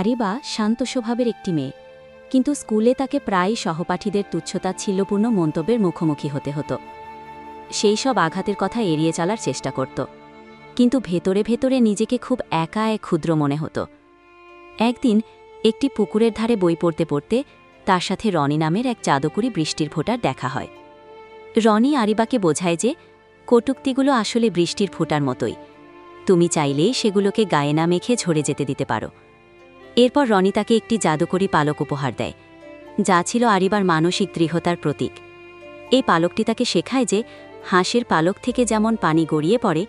আরিবা শান্ত স্বভাবের একটি মেয়ে, কিন্তু স্কুলে তাকে প্রায়ই সহপাঠীদের তুচ্ছতাচ্ছিল্যপূর্ণ মন্তব্যের মুখোমুখি হতে হতো। সেই সব আঘাতের কথা এড়িয়ে চলার চেষ্টা করত, কিন্তু ভেতরে ভেতরে নিজেকে খুব একা ক্ষুদ্র মনে হতো। একদিন একটি পুকুরের ধারে বই পড়তে পড়তে তার সাথে রনি নামের এক জাদুকরি বৃষ্টির ফোঁটার দেখা হয়। রনি আরিবাকে বোঝায় যে কটূক্তিগুলো আসলে বৃষ্টির ফোঁটার মতোই, তুমি চাইলেই সেগুলোকে গায়ে না মেখে ঝরে যেতে দিতে পারো। এরপর রনি তাকে একটি জাদুকরি পালক উপহার দেয়, যা ছিল আরিবার মানসিক দৃঢ়তার প্রতীক। এই পালকটি তাকে শেখায় যে হাঁসের পালক থেকে যেমন পানি গড়িয়ে পড়ে,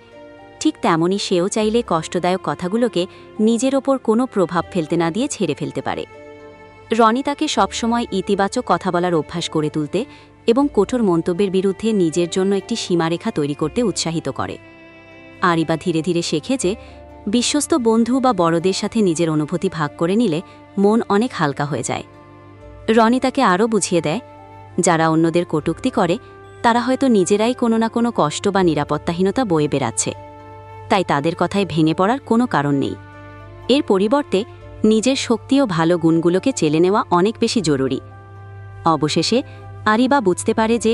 ঠিক তেমনই সেও চাইলে কষ্টদায়ক কথাগুলোকে নিজের ওপর কোনো প্রভাব ফেলতে না দিয়ে ছেড়ে ফেলতে পারে। রনি তাকে সবসময় ইতিবাচক কথা বলার অভ্যাস করে তুলতে এবং কঠোর মন্তব্যের বিরুদ্ধে নিজের জন্য একটি সীমারেখা তৈরি করতে উৎসাহিত করে। আরিবা ধীরে ধীরে শেখে যে বিশ্বস্ত বন্ধু বা বড়দের সাথে নিজের অনুভূতি ভাগ করে নিলে মন অনেক হালকা হয়ে যায়। রনি তাকে আরও বুঝিয়ে দেয়, যারা অন্যদের কটূক্তি করে তারা হয়তো নিজেরাই কোনো না কোনো কষ্ট বা নিরাপত্তাহীনতা বয়ে বেড়াচ্ছে, তাই তাদের কথায় ভেঙে পড়ার কোনো কারণ নেই। এর পরিবর্তে নিজের শক্তি ও ভালো গুণগুলোকে চেলে নেওয়া অনেক বেশি জরুরি। অবশেষে আরিবা বুঝতে পারে যে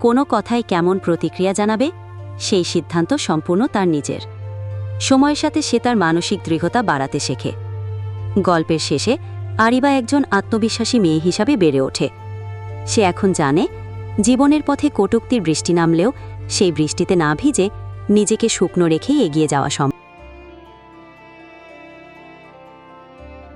কোনো কথায় কেমন প্রতিক্রিয়া জানাবে, সেই সিদ্ধান্ত সম্পূর্ণ তার নিজের। সময়ের সাথে সে তার মানসিক দৃঢ়তা বাড়াতে শেখে। গল্পের শেষে আরিবা একজন আত্মবিশ্বাসী মেয়ে হিসাবে বেড়ে ওঠে। সে এখন জানে, জীবনের পথে কটূক্তির বৃষ্টি নামলেও সেই বৃষ্টিতে না ভিজে নিজেকে শুকনো রেখেই এগিয়ে যাওয়া সম্ভব।